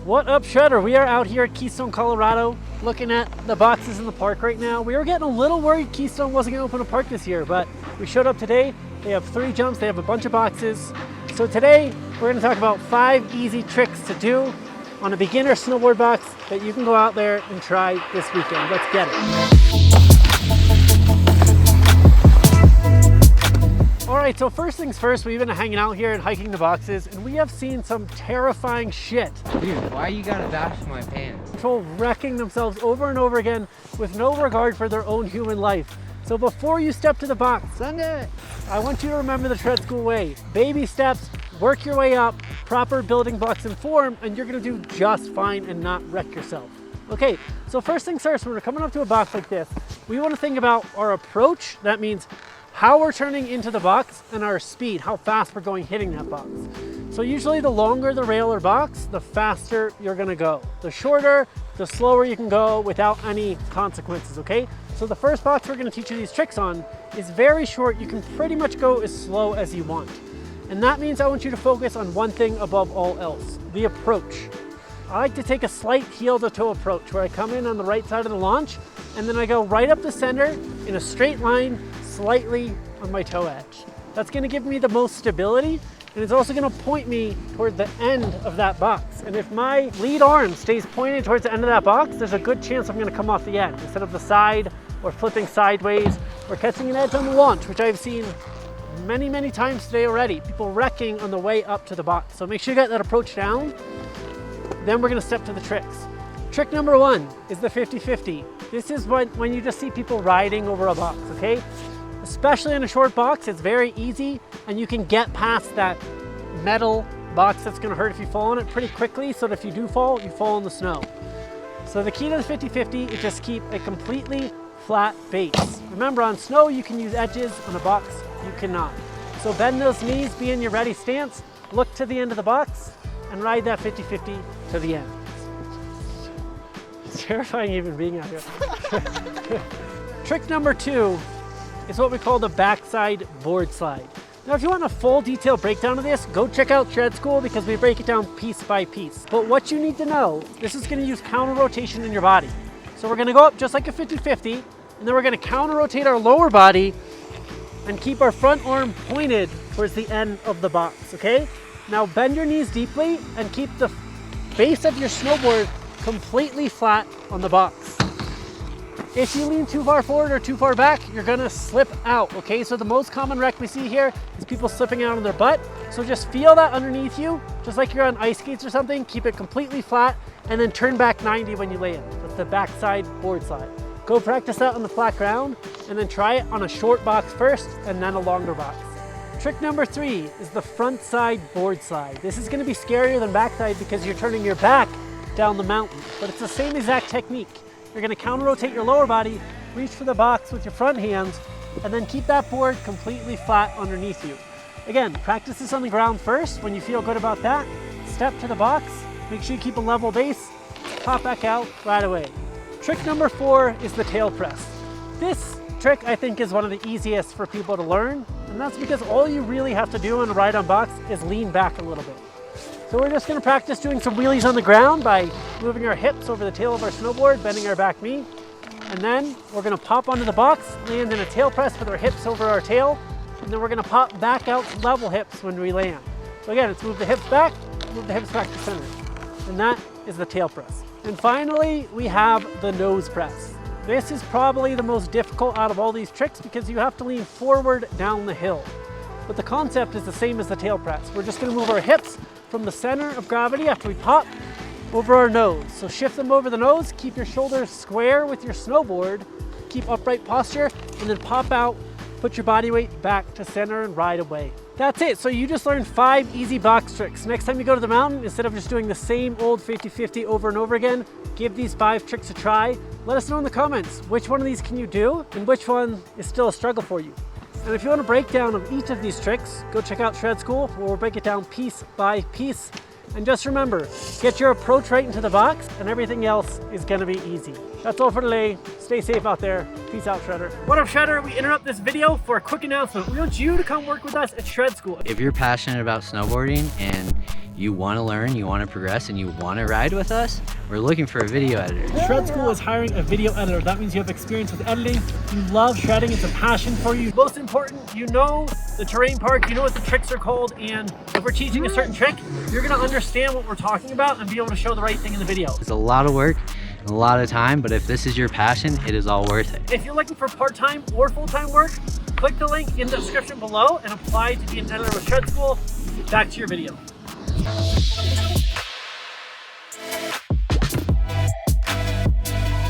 What up, Shredder? We are out here at Keystone, Colorado, looking at the boxes in the park right now. We were getting a little worried Keystone wasn't going to open a park this year, but we showed up today. They have 3 jumps, they have a bunch of boxes. So today, we're going to talk about 5 easy tricks to do on a beginner snowboard box that you can go out there and try this weekend. Let's get it. All right, so first things first, we've been hanging out here and hiking the boxes, and we have seen some terrifying shit. Dude, why you gotta bash my pants? People wrecking themselves over and over again with no regard for their own human life. So before you step to the box, I want you to remember the Shred School way. Baby steps, work your way up, proper building blocks and form, and you're gonna do just fine and not wreck yourself. Okay, so first things first, when we're coming up to a box like this, we wanna think about our approach. That means how we're turning into the box and our speed, how fast we're going hitting that box. So usually the longer the rail or box, the faster you're gonna go. The shorter, the slower you can go without any consequences, okay? So the first box we're gonna teach you these tricks on is very short. You can pretty much go as slow as you want. And that means I want you to focus on one thing above all else, the approach. I like to take a slight heel to toe approach where I come in on the right side of the launch and then I go right up the center in a straight line, slightly on my toe edge. That's gonna give me the most stability, and it's also gonna point me toward the end of that box. And if my lead arm stays pointed towards the end of that box, there's a good chance I'm gonna come off the end instead of the side or flipping sideways or catching an edge on the launch, which I've seen many, many times today already. People wrecking on the way up to the box. So make sure you get that approach down. Then we're gonna step to the tricks. Trick number 1 is the 50-50. This is when you just see people riding over a box, okay? Especially in a short box, it's very easy and you can get past that metal box that's gonna hurt if you fall on it pretty quickly, so that if you do fall, you fall in the snow. So the key to the 50-50 is just keep a completely flat base. Remember, on snow, you can use edges. On a box, you cannot. So bend those knees, be in your ready stance, look to the end of the box, and ride that 50-50 to the end. It's terrifying even being out here. Trick number 2 is what we call the backside board slide. Now, if you want a full detailed breakdown of this, go check out Shred School because we break it down piece by piece. But what you need to know, this is gonna use counter rotation in your body. So we're gonna go up just like a 50-50, and then we're gonna counter rotate our lower body and keep our front arm pointed towards the end of the box, okay? Now bend your knees deeply and keep the base of your snowboard completely flat on the box. If you lean too far forward or too far back, you're gonna slip out, okay? So the most common wreck we see here is people slipping out on their butt. So just feel that underneath you, just like you're on ice skates or something. Keep it completely flat and then turn back 90 when you land. That's the backside board slide. Go practice that on the flat ground and then try it on a short box first and then a longer box. Trick number 3 is the front side board slide. This is gonna be scarier than backside because you're turning your back down the mountain, but it's the same exact technique. You're gonna counter rotate your lower body, reach for the box with your front hands, and then keep that board completely flat underneath you. Again, practice this on the ground first. When you feel good about that, step to the box, make sure you keep a level base, pop back out right away. Trick number 4 is the tail press. This trick I think is one of the easiest for people to learn, and that's because all you really have to do on a ride-on box is lean back a little bit. So we're just gonna practice doing some wheelies on the ground by moving our hips over the tail of our snowboard, bending our back knee. And then we're gonna pop onto the box, land in a tail press with our hips over our tail, and then we're gonna pop back out to level hips when we land. So again, let's move the hips back to center. And that is the tail press. And finally, we have the nose press. This is probably the most difficult out of all these tricks because you have to lean forward down the hill. But the concept is the same as the tail press. We're just gonna move our hips from the center of gravity after we pop over our nose. So shift them over the nose, keep your shoulders square with your snowboard, keep upright posture, and then pop out, put your body weight back to center and ride away. That's it. So you just learned 5 easy box tricks. Next time you go to the mountain, instead of just doing the same old 50-50 over and over again, give these 5 tricks a try. Let us know in the comments, which one of these can you do and which one is still a struggle for you. And if you want a breakdown of each of these tricks, go check out Shred School where we'll break it down piece by piece. And just remember, get your approach right into the box and everything else is gonna be easy. That's all for today. Stay safe out there. Peace out, Shredder. What up, Shredder? We interrupt this video for a quick announcement. We want you to come work with us at Shred School. If you're passionate about snowboarding and you want to learn, you want to progress, and you want to ride with us, we're looking for a video editor. Shred School is hiring a video editor. That means you have experience with editing, you love shredding, it's a passion for you. Most important, you know the terrain park, you know what the tricks are called, and if we're teaching a certain trick, you're gonna understand what we're talking about and be able to show the right thing in the video. It's a lot of work, a lot of time, but if this is your passion, it is all worth it. If you're looking for part-time or full-time work, click the link in the description below and apply to be an editor with Shred School. Back to your video.